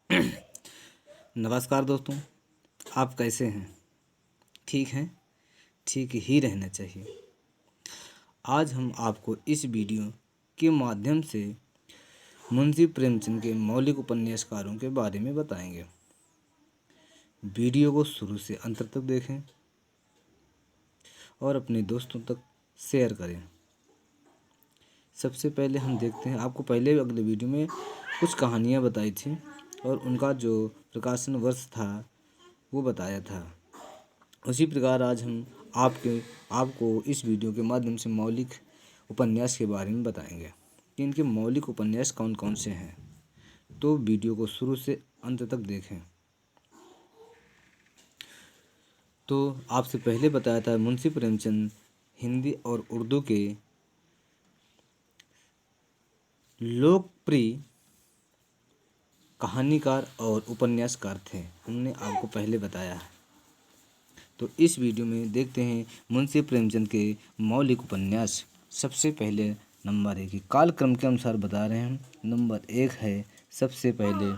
नमस्कार दोस्तों, आप कैसे हैं? ठीक हैं? ठीक ही रहना चाहिए। आज हम आपको इस वीडियो के माध्यम से मुंशी प्रेमचंद के मौलिक उपन्यासकारों के बारे में बताएंगे। वीडियो को शुरू से अंत तक देखें और अपने दोस्तों तक शेयर करें। सबसे पहले हम देखते हैं, आपको पहले अगले वीडियो में कुछ कहानियाँ बताई थी और उनका जो प्रकाशन वर्ष था वो बताया था। उसी प्रकार आज हम आपको इस वीडियो के माध्यम से मौलिक उपन्यास के बारे में बताएंगे कि इनके मौलिक उपन्यास कौन कौन से हैं। तो वीडियो को शुरू से अंत तक देखें। तो आपसे पहले बताया था मुंशी प्रेमचंद हिंदी और उर्दू के लोकप्रिय कहानीकार और उपन्यासकार थे, हमने आपको पहले बताया है। तो इस वीडियो में देखते हैं मुंशी प्रेमचंद के मौलिक उपन्यास। सबसे पहले नंबर 1 कालक्रम के अनुसार बता रहे हैं। नंबर 1 है सबसे पहले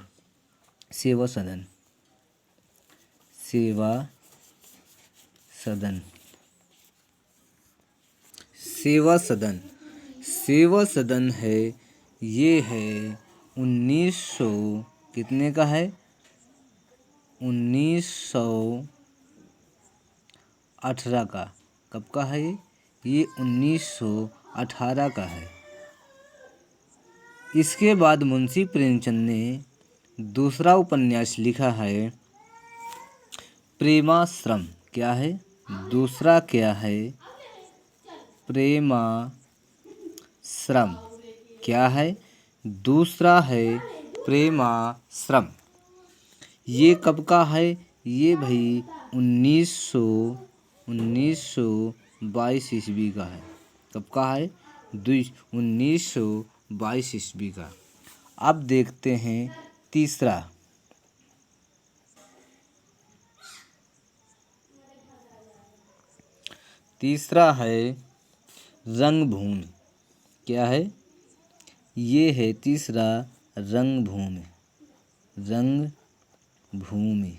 सेवा सदन। सेवा सदन। सेवा सदन। सेवा सदन है, ये है 1900 कितने का है? 1918 का। कब का है ये 1918 का है। इसके बाद मुंशी प्रेमचंद ने दूसरा उपन्यास लिखा है प्रेमाश्रम। क्या है? दूसरा क्या है? प्रेमाश्रम। क्या है? दूसरा है प्रेमाश्रम। ये कब का है? ये भाई 1922 ईस्वी का है। कब का है? 1922 ईस्वी का। अब देखते हैं तीसरा। तीसरा है रंगभूमि। क्या है? ये है तीसरा रंगभूमि। रंगभूमि।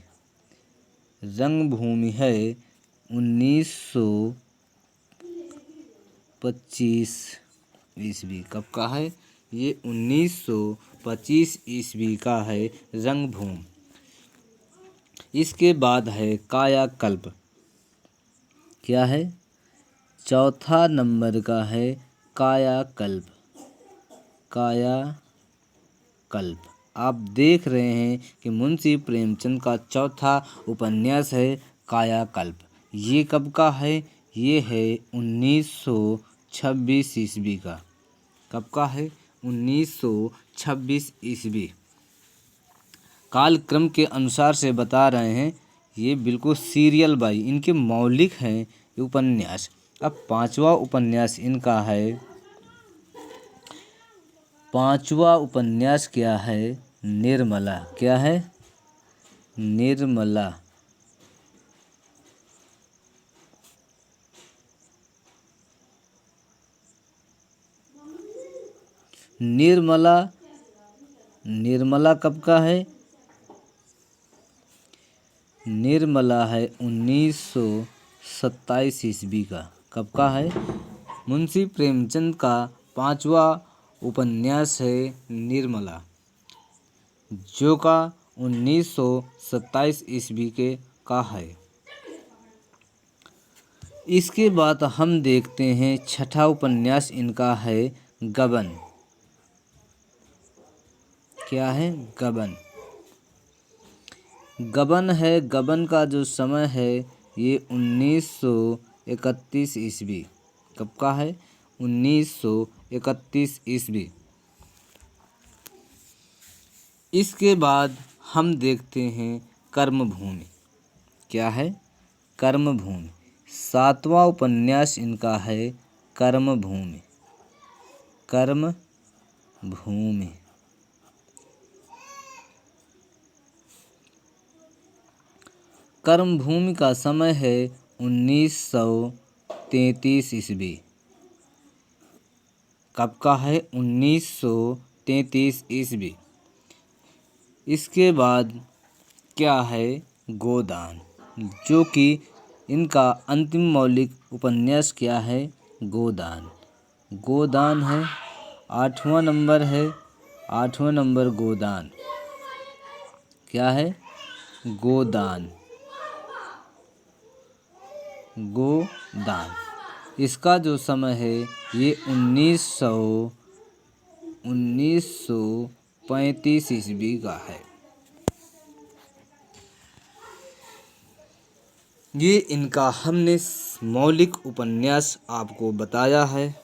रंगभूमि है 1925 ईस्वी। कब का है? ये 1925 ईस्वी का है रंगभूमि। इसके बाद है कायाकल्प। क्या है? चौथा नंबर का है कायाकल्प। कायाकल्प। आप देख रहे हैं कि मुंशी प्रेमचंद का चौथा उपन्यास है कायाकल्प। ये कब का है? ये है 1926 ईस्वी का। कब का है? 1926 ईस्वी। कालक्रम के अनुसार से बता रहे हैं, ये बिल्कुल सीरियल बाई इनके मौलिक हैं ये उपन्यास। अब पांचवा उपन्यास इनका है। पांचवा उपन्यास क्या है? निर्मला। क्या है? निर्मला। निर्मला। निर्मला कब का है? निर्मला है 1927 ईस्वी का। कब का है? मुंशी प्रेमचंद का पांचवा उपन्यास है निर्मला, जो का 1927 ईस्वी के का है। इसके बाद हम देखते हैं छठा उपन्यास इनका है गबन। क्या है? गबन। गबन है, गबन का जो समय है ये 1931 ईस्वी। कब का है? 1931 ईस्वी। इसके बाद हम देखते हैं कर्मभूमि। क्या है? कर्मभूमि। सातवां उपन्यास इनका है कर्मभूमि। कर्मभूमि। कर्मभूमि का समय है 1933 ईस्वी। कब का है? 1933 ईस्वी। इसके बाद क्या है गोदान, जो कि इनका अंतिम मौलिक उपन्यास क्या है गोदान। गोदान है 8वां नंबर है, 8वां नंबर गोदान। क्या है गोदान, गोदान। इसका जो समय है ये 1935 ईस्वी का है। ये इनका हमने मौलिक उपन्यास आपको बताया है।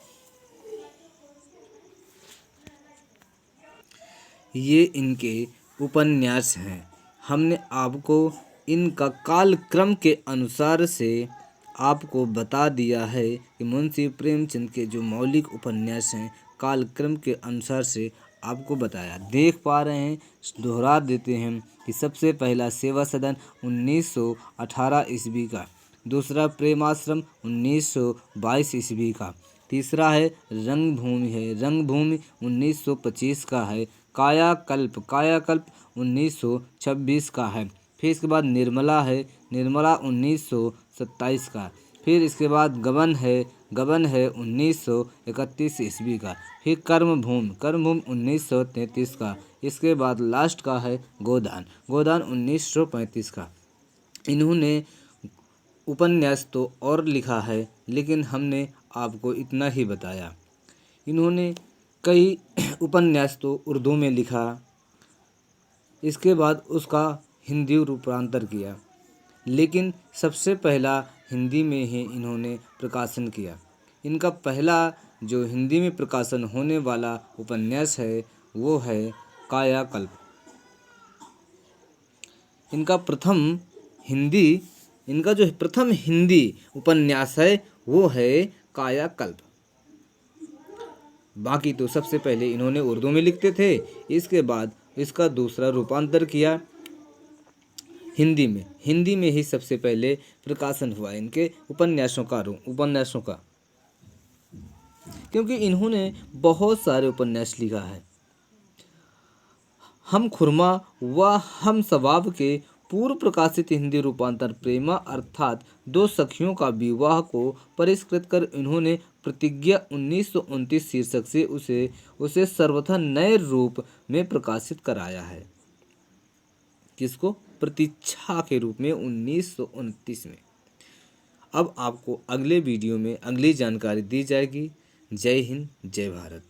ये इनके उपन्यास हैं। हमने आपको इनका कालक्रम के अनुसार से आपको बता दिया है कि मुंशी प्रेमचंद के जो मौलिक उपन्यास हैं कालक्रम के अनुसार से आपको बताया। देख पा रहे हैं, दोहरा देते हैं कि सबसे पहला सेवा सदन 1918 ईस्वी का, दूसरा प्रेमाश्रम 1922 ईस्वी का, तीसरा है रंगभूमि 1925 का है, कायाकल्प 1926 का है, फिर इसके बाद निर्मला 1927 का, फिर इसके बाद गबन है 1931 ईस्वी का, फिर कर्मभूमि 1933 का, इसके बाद लास्ट का है गोदान 1935 का। इन्होंने उपन्यास तो और लिखा है, लेकिन हमने आपको इतना ही बताया। इन्होंने कई उपन्यास तो उर्दू में लिखा, इसके बाद उसका हिंदी रूपांतर किया, लेकिन सबसे पहला हिंदी में ही इन्होंने प्रकाशन किया। इनका पहला जो हिंदी में प्रकाशन होने वाला उपन्यास है वो है कायाकल्प। इनका जो प्रथम हिंदी उपन्यास है वो है कायाकल्प। बाकी तो सबसे पहले इन्होंने उर्दू में लिखते थे, इसके बाद इसका दूसरा रूपांतर किया हिंदी में ही सबसे पहले प्रकाशन हुआ इनके उपन्यासों का, क्योंकि इन्होंने बहुत सारे उपन्यास लिखा है। हम खुरमा व हम सवाब के पूर्व प्रकाशित हिंदी रूपांतर प्रेमा अर्थात दो सखियों का विवाह को परिष्कृत कर इन्होंने प्रतिज्ञा 1929 शीर्षक से उसे सर्वथा नए रूप में प्रकाशित कराया है। किसको? प्रतीक्षा के रूप में 1929 में। अब आपको अगले वीडियो में अगली जानकारी दी जाएगी। जय हिंद, जय भारत।